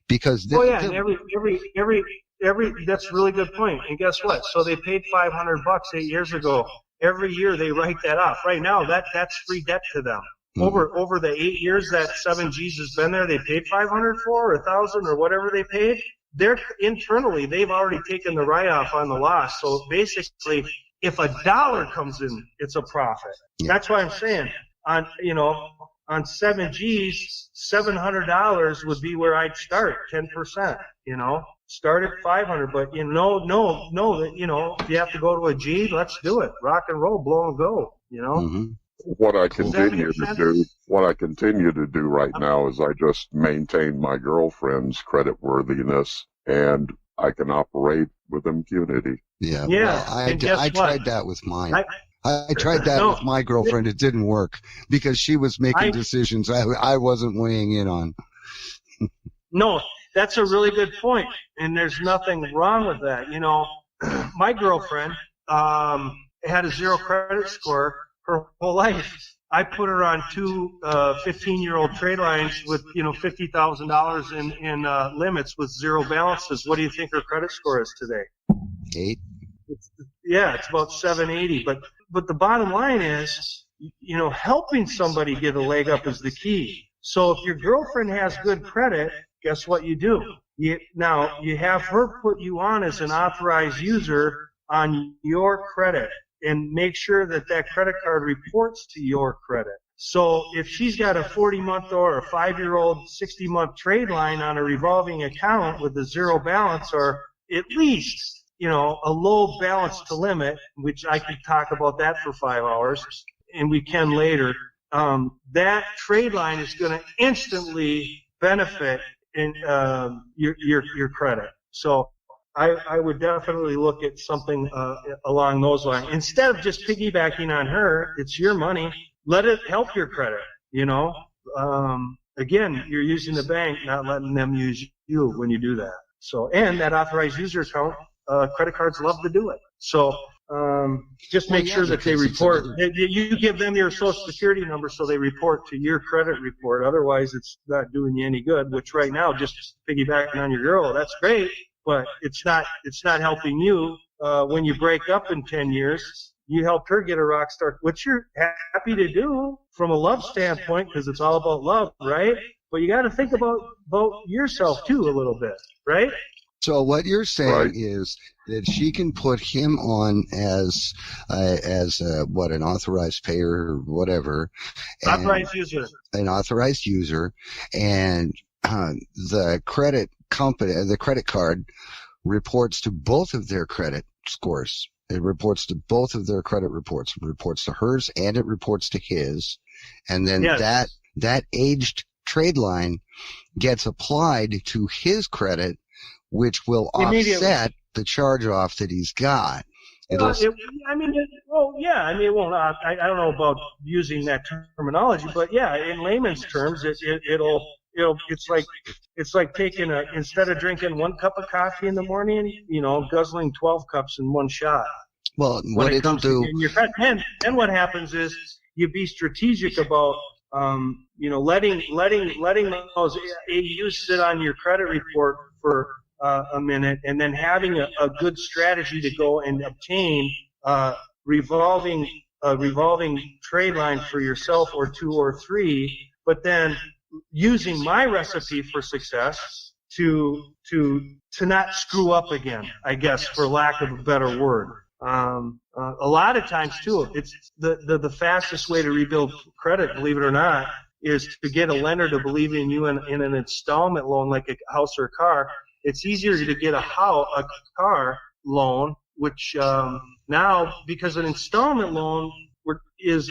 because and every that's a really good point. And guess what? So they paid $500 8 years ago. Every year they write that off. Right now that's free debt to them. Over the 8 years that 7Gs has been there, they paid $500 for, or $1,000, or whatever they paid. They're internally, they've already taken the write-off on the loss. So basically, if $1 comes in, it's a profit. That's why I'm saying on 7Gs, $700 would be where I'd start, 10%. start at 500, but know that, if you have to go to a G, let's do it. Rock and roll, blow and go, Mm-hmm. What I continue to do right now is I just maintain my girlfriend's creditworthiness, and I can operate with impunity. Yeah. Yeah. Well, I tried that with mine. I tried that with my girlfriend. It didn't work because she was making decisions I wasn't weighing in on. No, that's a really good point, and there's nothing wrong with that. My girlfriend had a 0 credit score her whole life. I put her on two 15-year-old trade lines with $50,000 in limits with 0 balances. What do you think her credit score is today? 8. It's about 780. But the bottom line is, helping somebody get a leg up is the key. So if your girlfriend has good credit, guess what you do? You have her put you on as an authorized user on your credit, and make sure that credit card reports to your credit. So if she's got a 40-month or a 5-year-old 60-month trade line on a revolving account with a 0 balance, or at least a low balance to limit, which I could talk about that for 5 hours, and we can later, that trade line is going to instantly benefit in your credit. So I would definitely look at something along those lines. Instead of just piggybacking on her, it's your money. Let it help your credit, Again, you're using the bank, not letting them use you when you do that. So, and that authorized user account, credit cards love to do it. So just make sure that they report. You give them your social security number so they report to your credit report. Otherwise, it's not doing you any good, which right now, just piggybacking on your girl, that's great. But it's not helping you when you break up in 10 years. You helped her get a rock star, which you're happy to do from a love standpoint, because it's all about love, right? But you got to think about yourself too a little bit, right? So what you're saying is that she can put him on as an authorized payer or whatever, authorized user, an authorized user, and the credit company, the credit card, reports to both of their credit scores. It reports to both of their credit reports. It reports to hers and it reports to his, and then that aged trade line gets applied to his credit, which will offset the charge-off that he's got. I don't know about using that terminology, but in layman's terms, it's like taking instead of drinking 1 cup of coffee in the morning, guzzling 12 cups in one shot. Well, what it'll do, and what happens is you be strategic about, letting those AUs sit on your credit report for a minute, and then having a good strategy to go and obtain revolving trade line for yourself, or 2 or 3, but then using my recipe for success to not screw up again, I guess, for lack of a better word. A lot of times too, it's the fastest way to rebuild credit, believe it or not, is to get a lender to believe in you in an installment loan, like a house or a car. It's easier to get a car loan, which now, because an installment loan is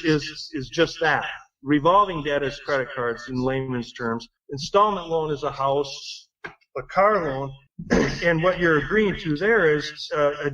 just that. Revolving debt is credit cards in layman's terms. Installment loan is a house, a car loan, and what you're agreeing to there is a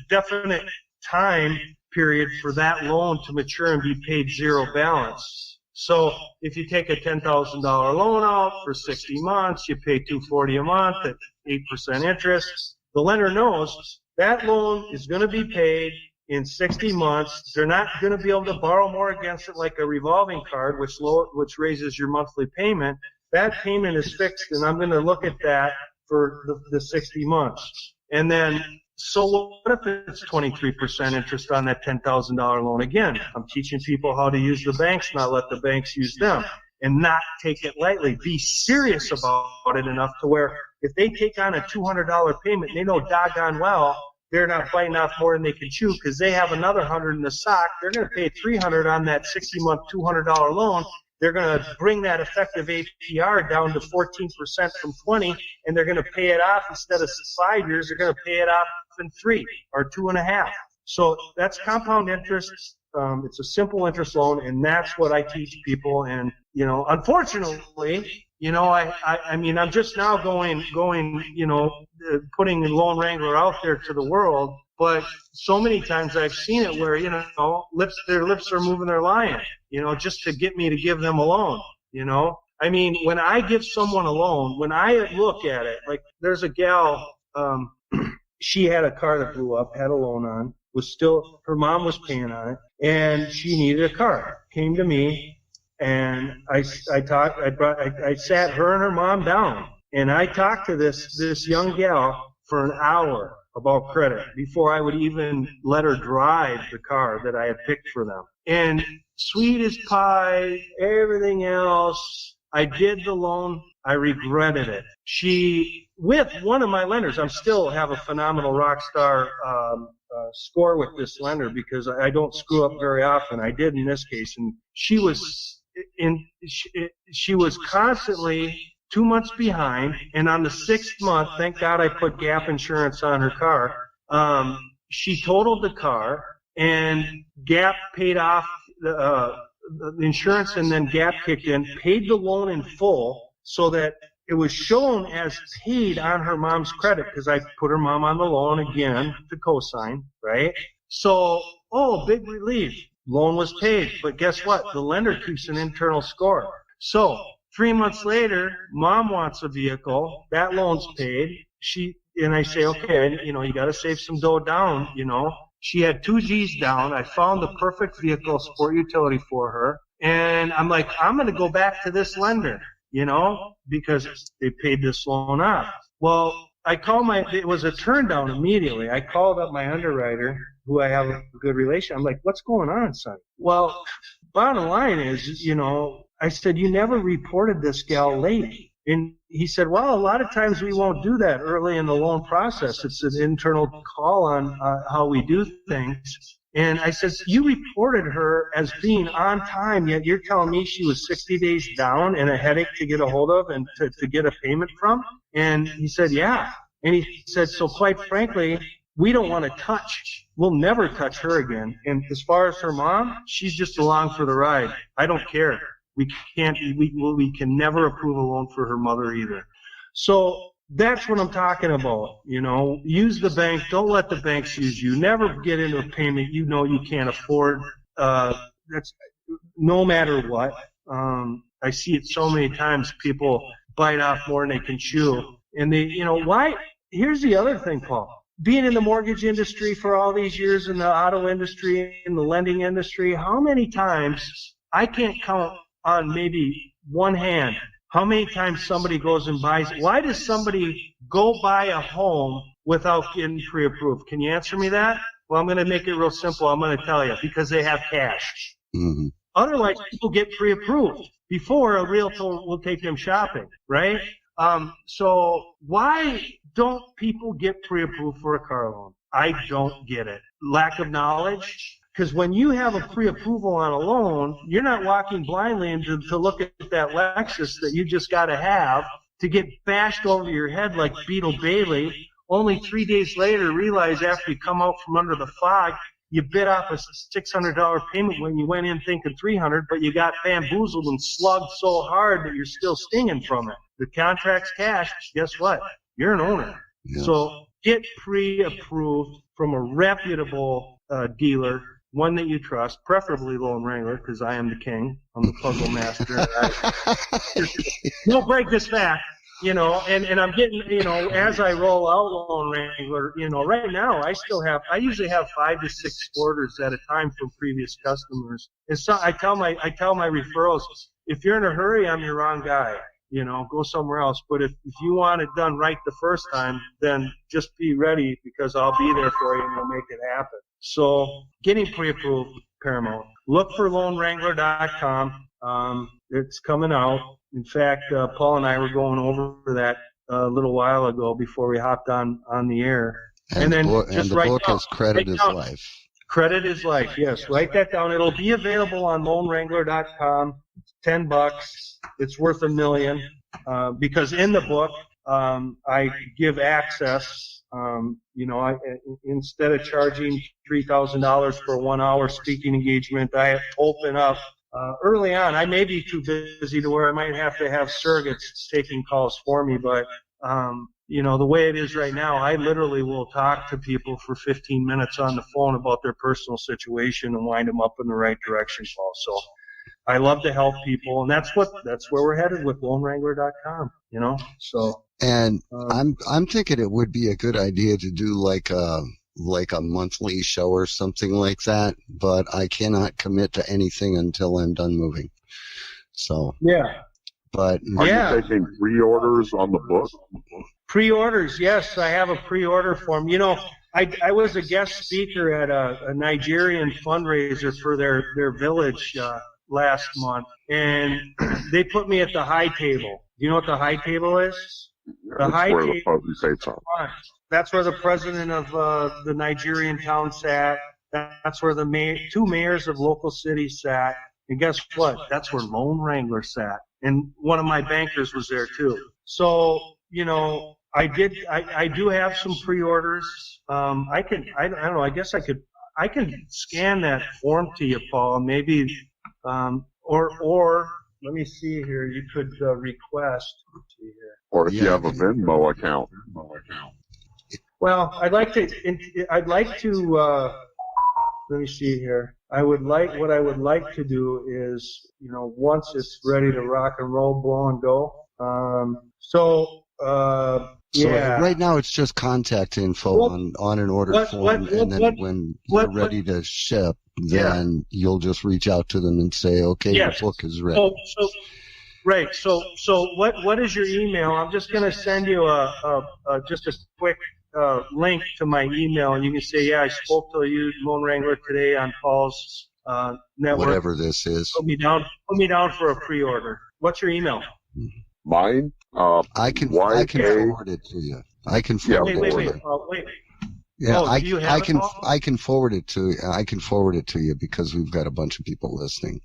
definite time period for that loan to mature and be paid 0 balance. So if you take a $10,000 loan out for 60 months, you pay $240 a month at 8% interest. The lender knows that loan is going to be paid in 60 months. They're not going to be able to borrow more against it like a revolving card, which raises your monthly payment. That payment is fixed, and I'm going to look at that for the 60 months. And then, so what if it's 23% interest on that $10,000 loan? Again, I'm teaching people how to use the banks, not let the banks use them, and not take it lightly. Be serious about it enough to where if they take on a $200 payment, they know doggone well they're not biting off more than they can chew, because they have another $100 in the sock. They're going to pay $300 on that 60-month $200 loan. they're going to bring that effective APR down to 14% from 20, and they're going to pay it off instead of 5 years. They're going to pay it off in 3 or 2.5. So that's compound interest. It's a simple interest loan, and that's what I teach people. And unfortunately, I mean, I'm just now going, putting Lone Wrangler out there to the world. But so many times I've seen it where, their lips are moving, they're lying, just to get me to give them a loan, I mean, when I give someone a loan, when I look at it, like there's a gal, she had a car that blew up, had a loan on, her mom was paying on it, and she needed a car. Came to me, and I sat her and her mom down, and I talked to this young gal for an hour about credit before I would even let her drive the car that I had picked for them. And sweet as pie, everything else, I did the loan. I regretted it. With one of my lenders, I still have a phenomenal rock star score with this lender because I don't screw up very often. I did in this case, and she was constantly 2 months behind, and on the 6th month, thank God I put gap insurance on her car. She totaled the car, and gap paid off the insurance, and then gap kicked in, paid the loan in full, so that it was shown as paid on her mom's credit because I put her mom on the loan again to co-sign, right? So, big relief. Loan was paid, but guess what? The lender keeps an internal score. So 3 months later, mom wants a vehicle. That loan's paid. And I say, okay, you got to save some dough down, She had 2 G's down. I found the perfect vehicle, sport utility for her. And I'm like, I'm going to go back to this lender, because they paid this loan off. Well, it was a turn down immediately. I called up my underwriter, who I have a good relation. I'm like, what's going on, son? Well, bottom line is, I said, you never reported this gal late. And he said, well, a lot of times we won't do that early in the loan process. It's an internal call on how we do things. And I said, you reported her as being on time, yet you're telling me she was 60 days down and a headache to get a hold of and to get a payment from? And he said, yeah. And he said, so quite frankly, we don't want to touch. We'll never touch her again. And as far as her mom, she's just along for the ride. I don't care. We can never approve a loan for her mother either. So that's what I'm talking about. Use the bank. Don't let the banks use you. Never get into a payment you can't afford. That's no matter what. I see it so many times. People bite off more than they can chew. And why? Here's the other thing, Paul. Being in the mortgage industry for all these years, in the auto industry, in the lending industry, how many times, I can't count on maybe one hand, how many times somebody goes and buys. Why does somebody go buy a home without getting pre-approved? Can you answer me that? Well, I'm going to make it real simple. I'm going to tell you, because they have cash. Mm-hmm. Otherwise, people get pre-approved before a realtor will take them shopping, right? So why don't people get pre-approved for a car loan? I don't get it. Lack of knowledge. Because when you have a pre-approval on a loan, you're not walking blindly into to look at that Lexus that you just got to have to get bashed over your head like Beetle Bailey. Only 3 days later, realize after you come out from under the fog, you bit off a $600 payment when you went in thinking $300, but you got bamboozled and slugged so hard that you're still stinging from it. The contract's cash. Guess what? You're an owner. Yeah. So get pre-approved from a reputable dealer, one that you trust, preferably Lone Wrangler, because I am the king. I'm the puzzle master. Don't break this fact, and I'm getting, as I roll out Lone Wrangler, right now I usually have 5 to 6 orders at a time from previous customers. And so I tell my referrals, if you're in a hurry, I'm your wrong guy. Go somewhere else. But if you want it done right the first time, then just be ready, because I'll be there for you and I'll make it happen. So getting pre-approved, paramount. Look for LoneWrangler.com. It's coming out. In fact, Paul and I were going over that a little while ago before we hopped on the air. And the book is Credit is Life. Credit is life. Yes, write that down. It'll be available on loanwrangler.com. $10. It's worth $1 million because in the book I give access. Instead of charging $3,000 for a 1 hour speaking engagement, I open up. Early on, I may be too busy to where I might have to have surrogates taking calls for me, but the way it is right now, I literally will talk to people for 15 minutes on the phone about their personal situation and wind them up in the right direction, Paul. So I love to help people, and that's where we're headed with loanwrangler.com, So and I'm thinking it would be a good idea to do like a monthly show or something like that, but I cannot commit to anything until I'm done moving. So yeah. But are you taking pre-orders on the book? Pre-orders, yes. I have a pre-order form. I was a guest speaker at a Nigerian fundraiser for their village last month, and they put me at the high table. Do you know what the high table is? The high table. That's where the president of the Nigerian town sat. That's where the two mayors of local cities sat. And guess what? That's where Lone Wrangler sat. And one of my bankers was there too. So, I do have some pre-orders. I don't know, I guess I can scan that form to you, Paul. Maybe, or let me see here. You could request. Let's see here. Or if you have a Venmo account. Well, I'd like to. Let me see here. What I would like to do is, once it's ready to rock and roll, blow and go. So right now it's just contact info on an order form, and then when you're ready to ship, then you'll just reach out to them and say, okay, your book is ready. Right. So what is your email? I'm just going to send you just a quick link to my email, and you can say, I spoke to you, Lone Wrangler, today on Paul's network. Whatever this is. Put me down for a pre-order. What's your email? Mine? I can forward it to you. I can forward it. Wait. Yeah, I can forward it to you. I can forward it to you because we've got a bunch of people listening.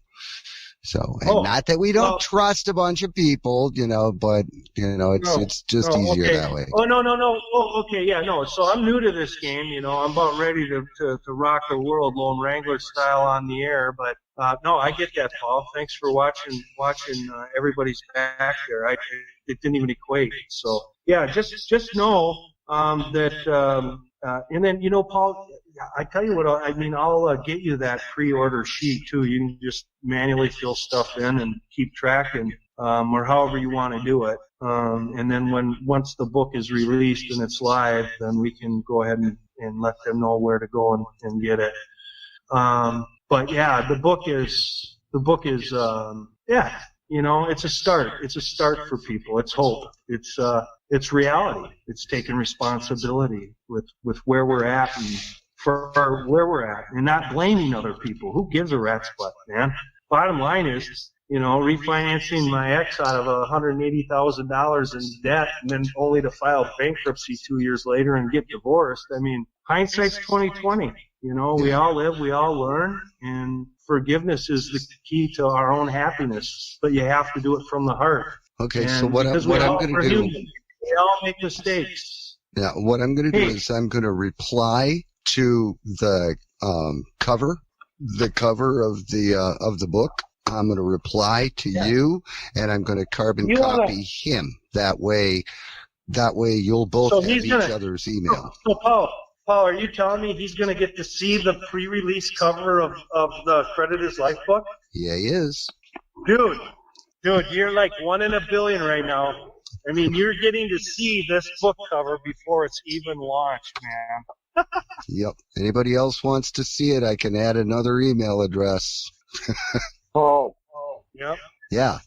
So, not that we don't trust a bunch of people, but it's just easier that way. Oh, no. Oh, okay, yeah, no. So I'm new to this game, I'm about ready to rock the world Lone Wrangler style on the air, but no, I get that, Paul. Thanks for watching everybody's back there. It didn't even equate. So yeah, just know that, and then Paul, I tell you what, I'll get you that pre-order sheet too. You can just manually fill stuff in and keep tracking, or however you want to do it. And then once the book is released and it's live, then we can go ahead and let them know where to go and get it. But yeah, the book is it's a start. It's a start for people. It's hope. It's reality. It's taking responsibility with where we're at and for where we're at, and not blaming other people. Who gives a rat's butt, man? Bottom line is, refinancing my ex out of $180,000 in debt, and then only to file bankruptcy 2 years later and get divorced. Hindsight's 20/20. We all live, we all learn, and forgiveness is the key to our own happiness. But you have to do it from the heart. Okay, so what I'm going to do? We all make mistakes. Yeah, what I'm going to do is I'm going to reply to the cover of the book. I'm going to reply to you, and I'm going to carbon copy him. That way you'll both have each other's email. So Paul, are you telling me he's going to get to see the pre-release cover of the Credit is Life book? Yeah, he is. Dude, you're like 1 in a billion right now. You're getting to see this book cover before it's even launched, man. Yep. Anybody else wants to see it, I can add another email address. Paul. Yep. Yeah.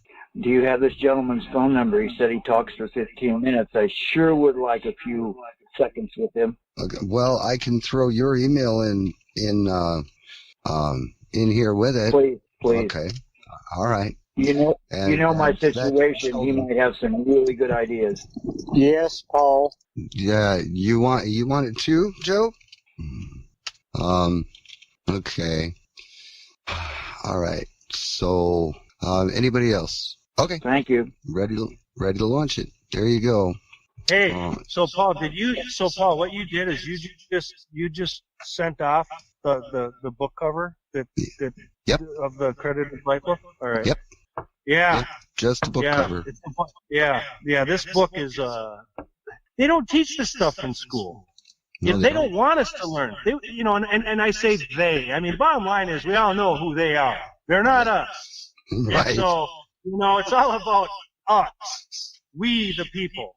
Do you have this gentleman's phone number? He said he talks for 15 minutes. I sure would like a few seconds with him. Okay. Well, I can throw your email in here with it. Please. Okay. All right. You know my situation. He might have some really good ideas. Yes, Paul. Yeah, you want it too, Joe? Okay. All right. So, anybody else? Okay. Thank you. Ready to launch it. There you go. Hey, so Paul, what you did is you just sent off the book cover that Yep. of the Credited Life book? All right. Yep. Yeah. Yep. Just the book cover. Yeah. This book is they don't teach this stuff in school. No, They don't want us to learn. And I say they. I mean, bottom line is we all know who they are. They're not us. Right. And so, it's all about us. We, the people,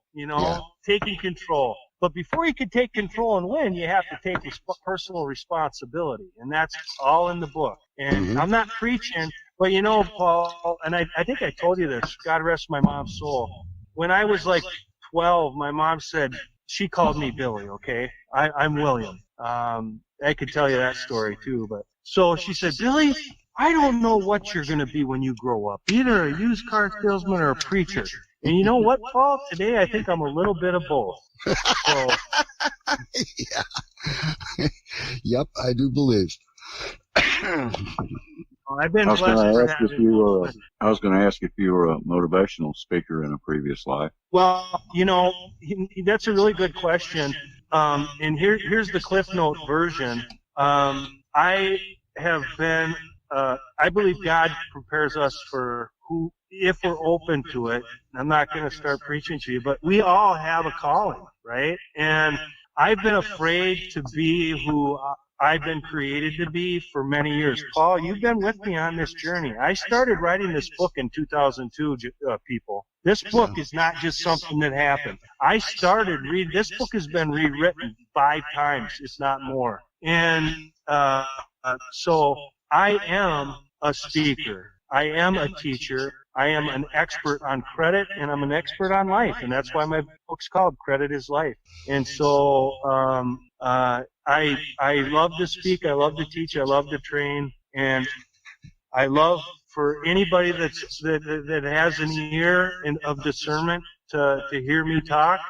taking control. But before you can take control and win, you have to take personal responsibility. And that's all in the book. And I'm not preaching, but Paul, and I think I told you this, God rest my mom's soul. When I was like 12, my mom said, she called me Billy, okay? I'm William. I could tell you that story too, but so she said, Billy, I don't know what you're going to be when you grow up, either a used car salesman or a preacher. And you know what, Paul? Today I think I'm a little bit of both. So, yeah. Yep, I do believe. I've been blessed for having I was going to ask if you were a motivational speaker in a previous life. Well, that's a really good question. And here's the Cliff Note version. I have been, I believe God prepares us for if we're open to it. I'm not going to start preaching to you, but we all have a calling, right? And I've been afraid to be who I've been created to be for many years. Paul, you've been with me on this journey. I started writing this book in 2002, people. This book is not just something that happened. I started reading, this book has been rewritten 5 times, if not more. And so I am a speaker. I am a teacher. I am an expert on credit, and I'm an expert on life, and that's why my book's called Credit is Life. And so I love to speak, I love to teach, I love to train, and I love for anybody that has an ear of discernment to hear me talk.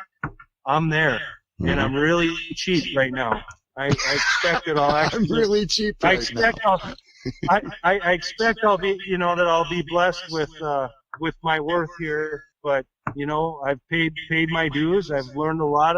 I'm there, and I'm really cheap right now. I expect that I'll actually. I'm really cheap. I expect I expect I'll be, that I'll be blessed with my worth here. But I've paid my dues. I've learned a lot.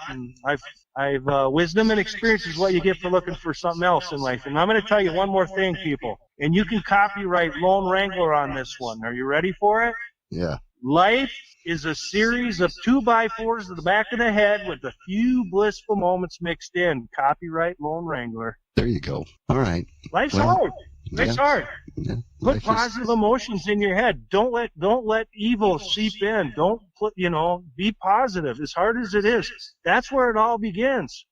And I've wisdom and experience is what you get for looking for something else in life. And I'm going to tell you one more thing, people. And you can copyright Lone Wrangler on this one. Are you ready for it? Yeah. Life is a series of 2x4s to the back of the head with a few blissful moments mixed in. Copyright Lone Wrangler. There you go. All right. Life's hard. Life's hard. Yeah. Put positive emotions in your head. Don't let evil seep in. Don't put, be positive as hard as it is. That's where it all begins,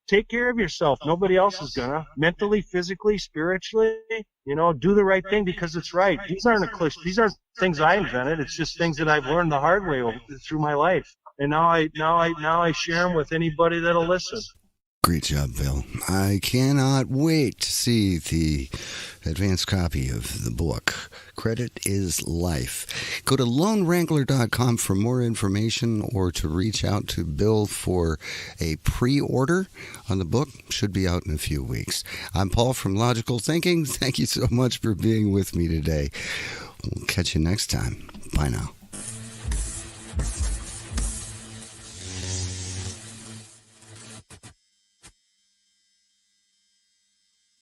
Take care of yourself. Nobody else is gonna. Mentally, physically, spiritually, do the right thing because it's right. These aren't these aren't things I invented. It's just things that I've learned the hard way through my life. And now I share them with anybody that'll listen. Great job, Bill. I cannot wait to see the advanced copy of the book, Credit is Life. Go to lonewrangler.com for more information or to reach out to Bill for a pre-order on the book. Should be out in a few weeks. I'm Paul from Logical Thinking. Thank you so much for being with me today. We'll catch you next time. Bye now.